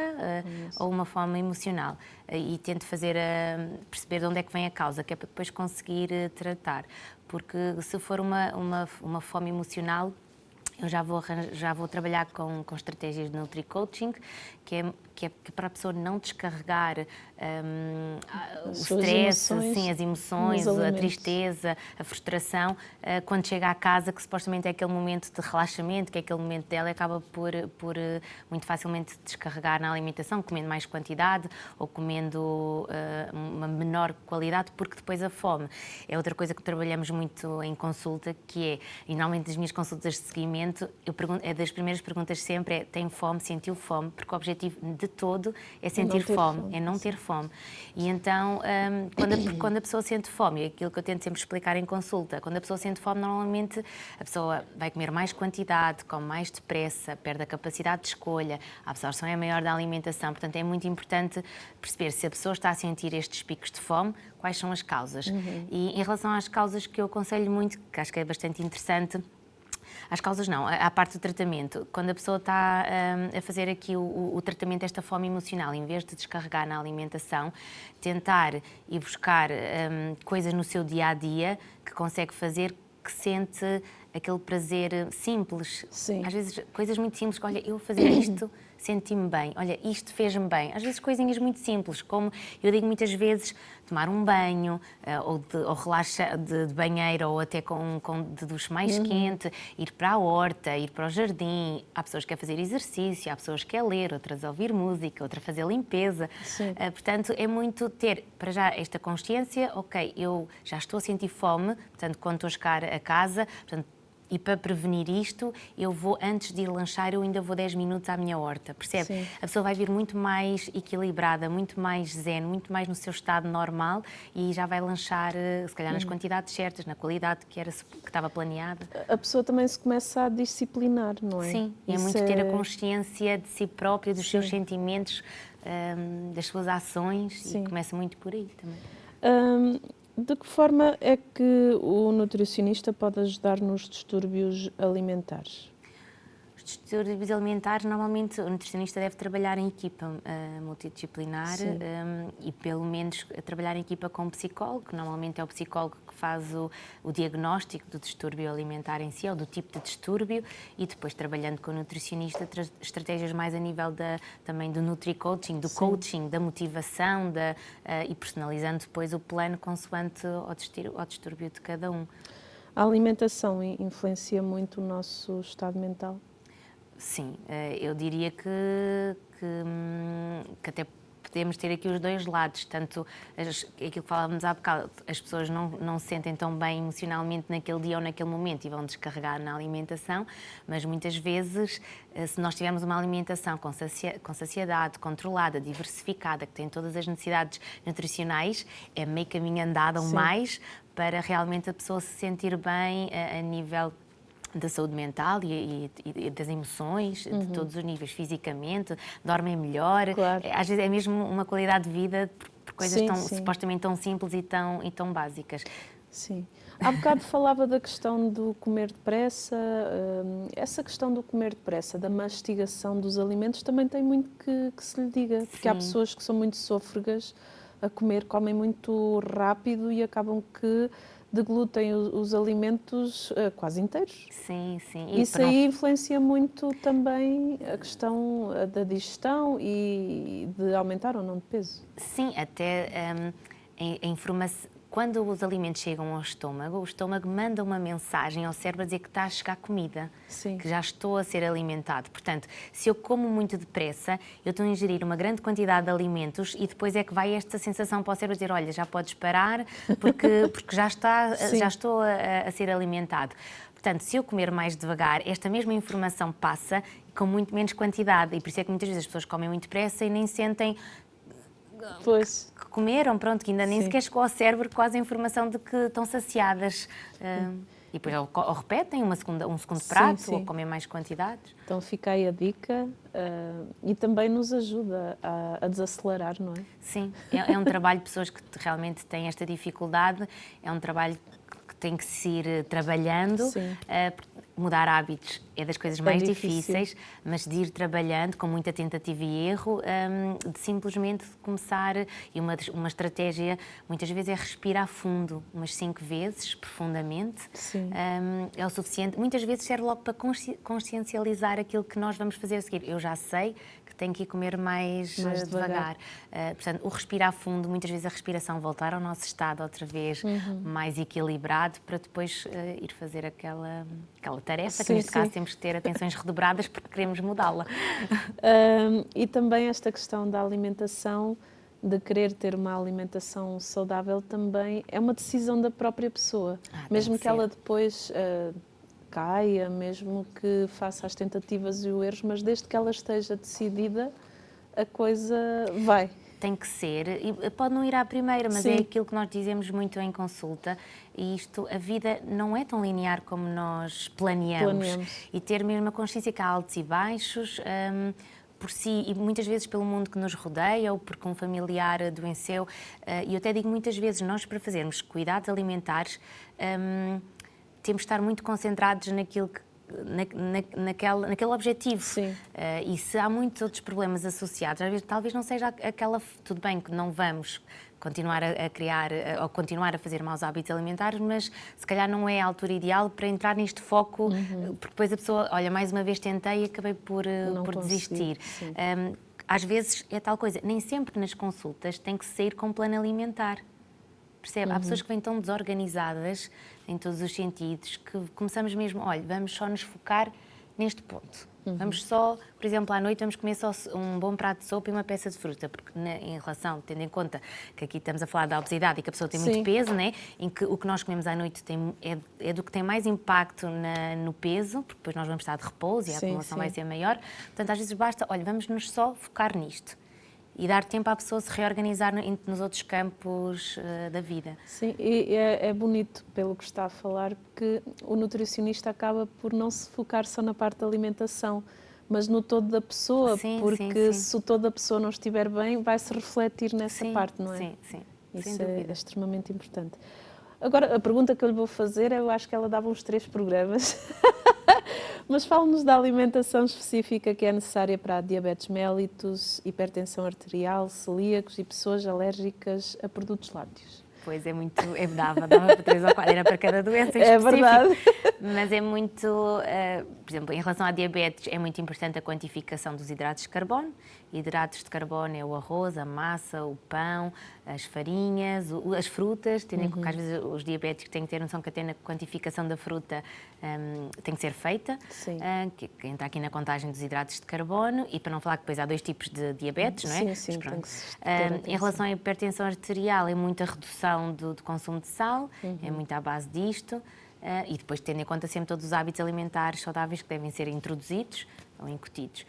S2: ou uma fome emocional e tento perceber de onde é que vem a causa, que é para depois conseguir tratar, porque se for uma fome emocional, eu já vou trabalhar com estratégias de Nutri-Coaching, que é para a pessoa não descarregar o stress, as emoções, a tristeza, a frustração, quando chega à casa, que supostamente é aquele momento de relaxamento, que é aquele momento dela, e acaba por muito facilmente descarregar na alimentação, comendo mais quantidade ou comendo uma menor qualidade, porque depois a fome é outra coisa que trabalhamos muito em consulta, que é, e normalmente das minhas consultas de seguimento, é das primeiras perguntas sempre tem fome, sentiu fome, porque o objetivo de todo é sentir fome, é não ter fome. E então, quando a pessoa sente fome, é aquilo que eu tento sempre explicar em consulta, quando a pessoa sente fome, normalmente a pessoa vai comer mais quantidade, come mais depressa, perde a capacidade de escolha, a absorção é maior da alimentação, portanto é muito importante perceber se a pessoa está a sentir estes picos de fome, quais são as causas. E em relação às causas que eu aconselho muito, que acho que é bastante interessante, as causas não, a parte do tratamento. Quando a pessoa está a fazer aqui o tratamento desta fome emocional, em vez de descarregar na alimentação, tentar ir buscar coisas no seu dia-a-dia que consegue fazer, que sente aquele prazer simples. Às vezes, coisas muito simples, olha, eu fazer isto, senti-me bem, olha, isto fez-me bem. Às vezes, coisinhas muito simples, como eu digo muitas vezes, tomar um banho, ou relaxar de banheira, ou até de duche mais quente, ir para a horta, ir para o jardim. Há pessoas que querem fazer exercício, há pessoas que querem ler, outras a ouvir música, outras a fazer limpeza. Portanto, é muito ter, para já, esta consciência, ok, eu já estou a sentir fome, portanto, quando estou a chegar a casa, portanto, e para prevenir isto, eu vou, antes de ir lanchar, eu ainda vou 10 minutos à minha horta, percebe?
S1: Sim.
S2: A pessoa vai vir muito mais equilibrada, muito mais zen, muito mais no seu estado normal e já vai lanchar, se calhar, nas quantidades certas, na qualidade que estava planeada.
S1: A pessoa também se começa a disciplinar, não é?
S2: Sim, é muito ter a consciência de si própria, dos seus sentimentos, das suas ações, e começa muito por aí também.
S1: De que forma é que o nutricionista pode ajudar nos distúrbios alimentares?
S2: Os distúrbios alimentares, normalmente o nutricionista deve trabalhar em equipa multidisciplinar e pelo menos trabalhar em equipa com um psicólogo, que normalmente é o psicólogo que faz o diagnóstico do distúrbio alimentar em si, ou do tipo de distúrbio, e depois trabalhando com o nutricionista, estratégias mais a nível também do nutri-coaching, do coaching, da motivação, e personalizando depois o plano consoante ao distúrbio de cada um.
S1: A alimentação influencia muito o nosso estado mental?
S2: Sim, eu diria que até podemos ter aqui os dois lados, tanto aquilo que falávamos há bocado, as pessoas não se sentem tão bem emocionalmente naquele dia ou naquele momento e vão descarregar na alimentação, mas muitas vezes, se nós tivermos uma alimentação com saciedade, controlada, diversificada, que tem todas as necessidades nutricionais, é meio caminho andado ou mais para realmente a pessoa se sentir bem a nível da saúde mental e das emoções, de todos os níveis, fisicamente, dormem melhor.
S1: Claro.
S2: Às vezes é mesmo uma qualidade de vida por coisas supostamente tão simples e tão básicas.
S1: Sim. Há bocado falava da questão do comer depressa. Essa questão do comer depressa, da mastigação dos alimentos, também tem muito que se lhe diga. Porque há pessoas que são muito sôfregas a comer, comem muito rápido e acabam que deglutem os alimentos quase inteiros.
S2: Sim.
S1: Isso aí influencia muito também a questão da digestão e de aumentar ou não de peso.
S2: Sim, até a informação. Quando os alimentos chegam ao estômago, o estômago manda uma mensagem ao cérebro a dizer que está a chegar comida, que já estou a ser alimentado. Portanto, se eu como muito depressa, eu estou a ingerir uma grande quantidade de alimentos e depois é que vai esta sensação para o cérebro dizer, olha, já podes parar porque já estou a ser alimentado. Portanto, se eu comer mais devagar, esta mesma informação passa com muito menos quantidade e por isso é que muitas vezes as pessoas comem muito depressa e nem sentem que comeram, pronto, que ainda nem sequer chegou ao cérebro quase a informação de que estão saciadas. E depois ou repetem um segundo prato ou comem mais quantidades.
S1: Então fica aí a dica e também nos ajuda a desacelerar, não é?
S2: Sim, é um trabalho de pessoas que realmente têm esta dificuldade, é um trabalho que tem que se ir trabalhando. Mudar hábitos é das coisas mais difíceis, mas de ir trabalhando com muita tentativa e erro, de simplesmente começar, e uma estratégia muitas vezes é respirar fundo, umas 5 vezes, profundamente, é o suficiente. Muitas vezes serve logo para consciencializar aquilo que nós vamos fazer a seguir. Eu já sei que tenho que ir comer mais devagar. Portanto, o respirar fundo, muitas vezes a respiração voltar ao nosso estado outra vez mais equilibrado para depois ir fazer aquela tarefa, que neste caso temos que ter atenções redobradas porque queremos mudá-la.
S1: E também esta questão da alimentação, de querer ter uma alimentação saudável, também é uma decisão da própria pessoa. Mesmo que ela depois caia, mesmo que faça as tentativas e os erros, mas desde que ela esteja decidida, a coisa vai.
S2: Tem que ser, e pode não ir à primeira, mas é aquilo que nós dizemos muito em consulta, e a vida não é tão linear como nós planeamos. E ter mesmo a consciência que há altos e baixos, por si e muitas vezes pelo mundo que nos rodeia ou porque um familiar adoeceu, e eu até digo muitas vezes, nós para fazermos cuidados alimentares, temos de estar muito concentrados naquilo que naquele objetivo. E se há muitos outros problemas associados, às vezes talvez não seja aquela... Tudo bem que não vamos continuar a criar ou continuar a fazer maus hábitos alimentares, mas se calhar não é a altura ideal para entrar neste foco, porque depois a pessoa, olha, mais uma vez tentei e acabei por desistir. Às vezes é tal coisa, nem sempre nas consultas tem que sair com um plano alimentar. percebe? Há pessoas que vêm tão desorganizadas em todos os sentidos que começamos mesmo, olha, vamos só nos focar neste ponto. Vamos só, por exemplo, à noite vamos comer só um bom prato de sopa e uma peça de fruta, porque em relação, tendo em conta que aqui estamos a falar da obesidade e que a pessoa tem muito peso, né? Em que o que nós comemos à noite é do que tem mais impacto no peso, porque depois nós vamos estar de repouso e a acumulação vai ser maior. Portanto, às vezes basta, olha, vamos nos só focar nisto. E dar tempo à pessoa se reorganizar nos outros campos da vida.
S1: Sim, e é bonito, pelo que está a falar, que o nutricionista acaba por não se focar só na parte da alimentação, mas no todo da pessoa, porque se o todo da pessoa não estiver bem, vai se refletir nessa parte, não é?
S2: Sim.
S1: Isso é extremamente importante. Agora, a pergunta que eu lhe vou fazer, eu acho que ela dava uns 3 programas. Mas fale-nos da alimentação específica que é necessária para a diabetes mellitus, hipertensão arterial, celíacos e pessoas alérgicas a produtos lácteos.
S2: Pois dava para 3 ou 4, era para cada doença em específico.
S1: É verdade.
S2: Mas é muito, por exemplo, em relação à diabetes, é muito importante a quantificação dos hidratos de carbono. Hidratos de carbono é o arroz, a massa, o pão, as farinhas, as frutas. Tendo em conta que às vezes os diabéticos têm que ter noção que até na quantificação da fruta tem que ser feita, que entra aqui na contagem dos hidratos de carbono. E para não falar que depois há 2 tipos de diabetes, não é?
S1: Sim, tem que
S2: em relação à hipertensão arterial, é muita redução do consumo de sal, é muito à base disto. E depois tendo em conta sempre todos os hábitos alimentares saudáveis que devem ser introduzidos ou incutidos.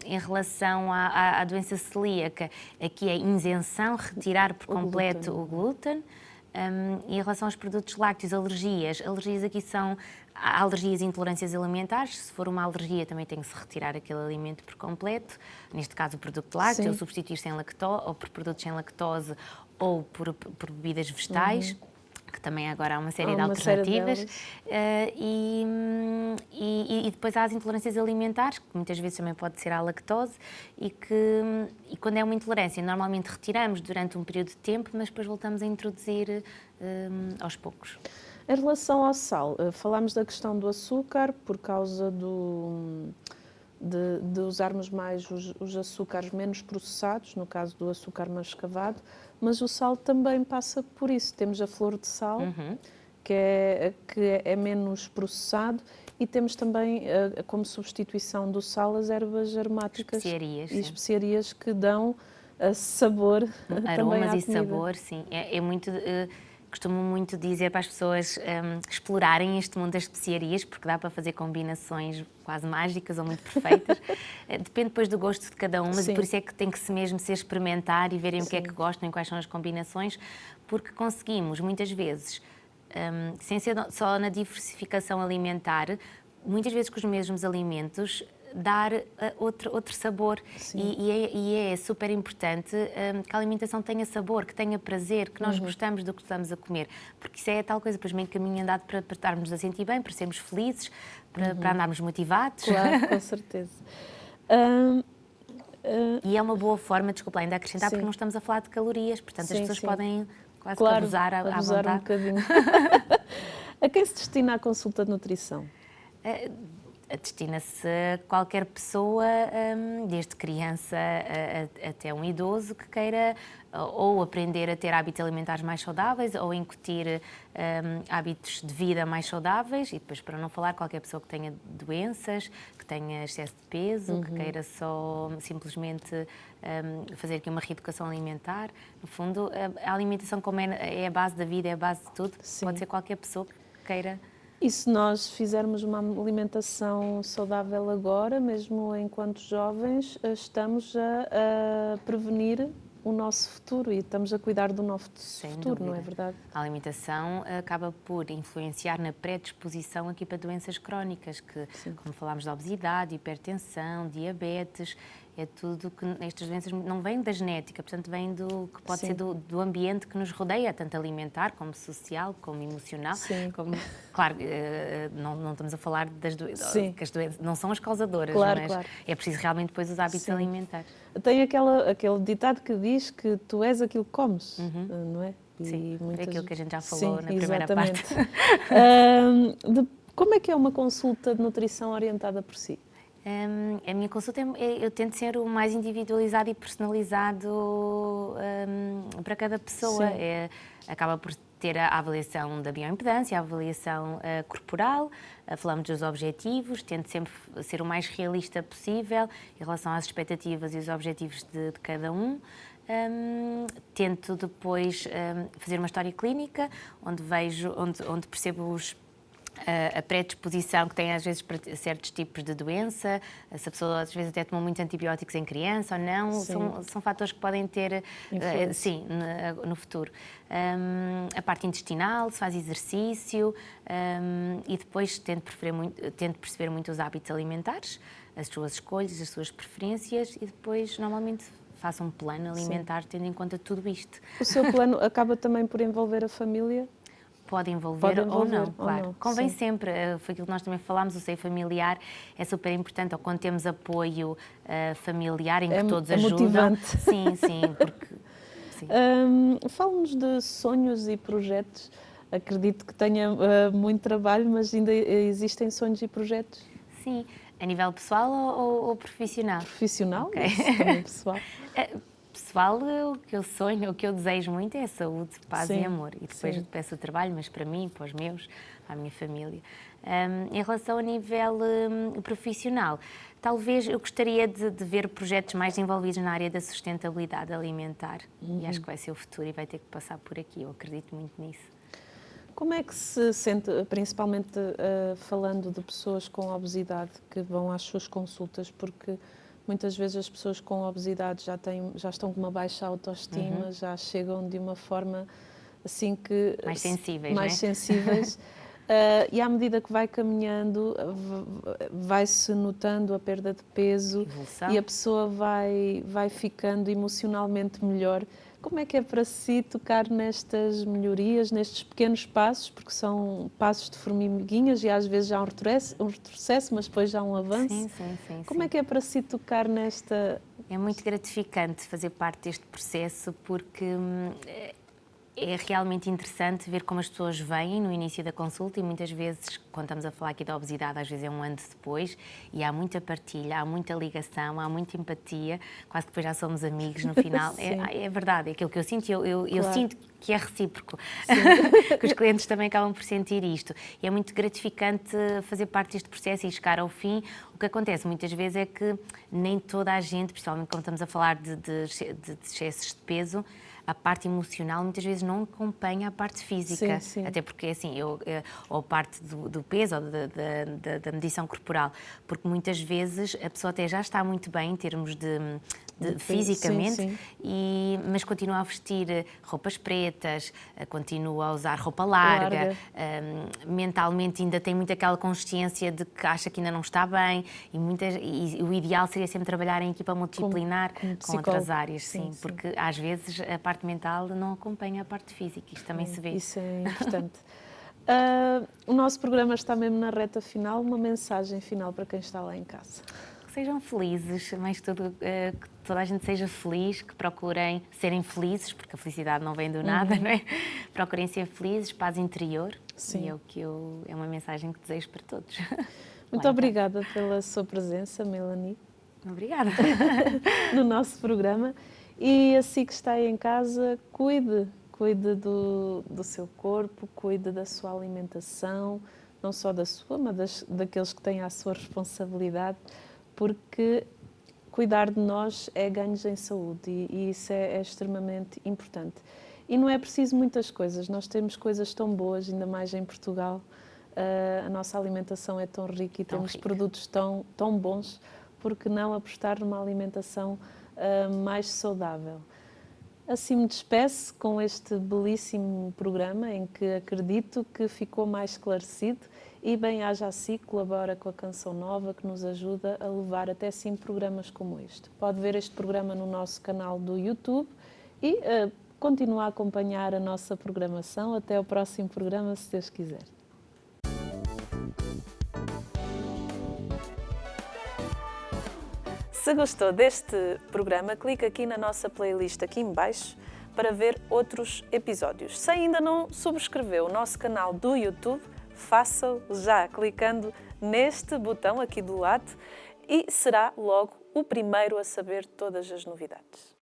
S2: Em relação à doença celíaca, aqui é isenção, retirar por completo o glúten. Em relação aos produtos lácteos, alergias aqui são alergias e intolerâncias alimentares. Se for uma alergia, também tem que se retirar aquele alimento por completo. Neste caso, o produto lácteo, ou substituir sem lactose, ou por produtos sem lactose, ou por bebidas vegetais. Que também agora há uma série de alternativas. E depois há as intolerâncias alimentares, que muitas vezes também pode ser à lactose, e quando é uma intolerância, normalmente retiramos durante um período de tempo, mas depois voltamos a introduzir aos poucos.
S1: Em relação ao sal, falámos da questão do açúcar, por causa de usarmos mais os açúcares menos processados, no caso do açúcar mascavado, mas o sal também passa por isso. Temos a flor de sal, que é menos processado, e temos também, como substituição do sal, as ervas aromáticas e especiarias que dão sabor também à comida.
S2: Aromas e sabor, sim. É muito... Costumo muito dizer para as pessoas explorarem este mundo das especiarias, porque dá para fazer combinações quase mágicas ou muito perfeitas. Depende depois do gosto de cada um, mas por isso é que tem que mesmo se experimentar e verem o que é que gostam e quais são as combinações, porque conseguimos, muitas vezes, sem ser só na diversificação alimentar, muitas vezes com os mesmos alimentos, dar outro sabor. E é super importante que a alimentação tenha sabor, que tenha prazer, que nós gostamos do que estamos a comer, porque isso é tal coisa, depois meio caminho andado para estarmos a sentir bem, para sermos felizes, para andarmos motivados.
S1: Claro, com certeza.
S2: E é uma boa forma, desculpa lá, ainda acrescentar, porque não estamos a falar de calorias, portanto as pessoas podem quase abusar à vontade.
S1: Um bocadinho. A quem se destina a consulta de nutrição?
S2: Destina-se a qualquer pessoa, desde criança até um idoso, que queira ou aprender a ter hábitos alimentares mais saudáveis ou incutir hábitos de vida mais saudáveis, e depois, para não falar, qualquer pessoa que tenha doenças, que tenha excesso de peso, que queira só simplesmente fazer aqui uma reeducação alimentar. No fundo, a alimentação, como é a base da vida, é a base de tudo, pode ser qualquer pessoa que queira.
S1: E se nós fizermos uma alimentação saudável agora, mesmo enquanto jovens, estamos a prevenir o nosso futuro e estamos a cuidar do nosso futuro, não é verdade?
S2: A alimentação acaba por influenciar na predisposição aqui para doenças crónicas, que, como falámos, da obesidade, hipertensão, diabetes, é tudo que estas doenças não vêm da genética, portanto vêm do que pode ser do ambiente que nos rodeia, tanto alimentar como social, como emocional. Claro, não estamos a falar das doenças, que as doenças não são as causadoras, mas é preciso realmente depois os hábitos alimentares.
S1: Tem aquele ditado que diz que tu és aquilo que comes, não é?
S2: Sim, é aquilo que a gente já falou na primeira parte.
S1: Como é que é uma consulta de nutrição orientada por si?
S2: A minha consulta, eu tento ser o mais individualizado e personalizado para cada pessoa. Acaba por ter a avaliação da bioimpedância, a avaliação corporal, falamos dos objetivos, tento sempre ser o mais realista possível em relação às expectativas e os objetivos de cada um. Tento depois fazer uma história clínica, onde percebo a predisposição que tem às vezes para certos tipos de doença, se a pessoa às vezes até tomou muitos antibióticos em criança ou não, são fatores que podem ter, sim, no futuro. A parte intestinal, se faz exercício, e depois tento perceber muito os hábitos alimentares, as suas escolhas, as suas preferências, e depois normalmente faço um plano alimentar tendo em conta tudo isto.
S1: O seu plano acaba também por envolver a família?
S2: Pode envolver ou não, claro. Não. Convém sempre, foi aquilo que nós também falámos, o seio familiar é super importante, ou quando temos apoio familiar em que todos ajudam.
S1: Motivante.
S2: Sim, porque...
S1: Fala-nos de sonhos e projetos. Acredito que tenha muito trabalho, mas ainda existem sonhos e projetos?
S2: Sim. A nível pessoal ou profissional?
S1: Profissional,
S2: okay.
S1: Também pessoal.
S2: Pessoal, o que eu sonho, o que eu desejo muito é saúde, paz e amor. E depois peço o trabalho, mas para mim, para os meus, para a minha família. Em relação a nível profissional, talvez eu gostaria de ver projetos mais envolvidos na área da sustentabilidade alimentar. E acho que vai ser o futuro e vai ter que passar por aqui. Eu acredito muito nisso.
S1: Como é que se sente, principalmente falando de pessoas com obesidade que vão às suas consultas, porque muitas vezes as pessoas com obesidade já estão com uma baixa autoestima, já chegam de uma forma assim que...
S2: Mais sensíveis,
S1: mais sensíveis. E à medida que vai caminhando, vai-se notando a perda de peso,
S2: evolução.
S1: E a pessoa vai ficando emocionalmente melhor. Como é que é para si tocar nestas melhorias, nestes pequenos passos, porque são passos de formiguinhas e às vezes já há um retrocesso, mas depois já há um avanço?
S2: Sim.
S1: Como é que é para si tocar nesta...
S2: É muito gratificante fazer parte deste processo, porque é realmente interessante ver como as pessoas vêm no início da consulta e muitas vezes, quando estamos a falar aqui da obesidade, às vezes é um ano depois e há muita partilha, há muita ligação, há muita empatia, quase que depois já somos amigos no final. É verdade, é aquilo que eu sinto e eu sinto que é recíproco, que os clientes também acabam por sentir isto. E é muito gratificante fazer parte deste processo e chegar ao fim. O que acontece muitas vezes é que nem toda a gente, principalmente quando estamos a falar de excessos de peso, a parte emocional muitas vezes não acompanha a parte física.
S1: Sim.
S2: Até porque, assim, ou a parte do peso ou da medição corporal, porque muitas vezes a pessoa até já está muito bem em termos de fisicamente, mas continua a vestir roupas pretas, continua a usar roupa larga. Mentalmente ainda tem muito aquela consciência de que acha que ainda não está bem e o ideal seria sempre trabalhar em equipa multidisciplinar com outras áreas, sim, porque às vezes a parte mental não acompanha a parte física, isto também se vê.
S1: Isso é importante. O nosso programa está mesmo na reta final, uma mensagem final para quem está lá em casa.
S2: Sejam felizes, mais que tudo, que toda a gente seja feliz, que procurem serem felizes, porque a felicidade não vem do nada, não é? Procurem ser felizes, paz interior, e é o que é uma mensagem que desejo para todos.
S1: Muito obrigada pela sua presença, Melanie.
S2: Obrigada.
S1: No nosso programa. E assim que está aí em casa, cuide do seu corpo, cuide da sua alimentação, não só da sua, mas daqueles que têm a sua responsabilidade, porque cuidar de nós é ganhos em saúde e isso é extremamente importante. E não é preciso muitas coisas, nós temos coisas tão boas, ainda mais em Portugal, a nossa alimentação é tão rica e temos produtos tão bons, porque não apostar numa alimentação mais saudável? Assim me despeço com este belíssimo programa em que acredito que ficou mais esclarecido e bem-aja assim colabora com a Canção Nova que nos ajuda a levar até 5 programas como este. Pode ver este programa no nosso canal do YouTube e continuar a acompanhar a nossa programação. Até o próximo programa, se Deus quiser. Se gostou deste programa, clique aqui na nossa playlist aqui em baixo para ver outros episódios. Se ainda não subscreveu o nosso canal do YouTube, faça-o já clicando neste botão aqui do lado e será logo o primeiro a saber todas as novidades.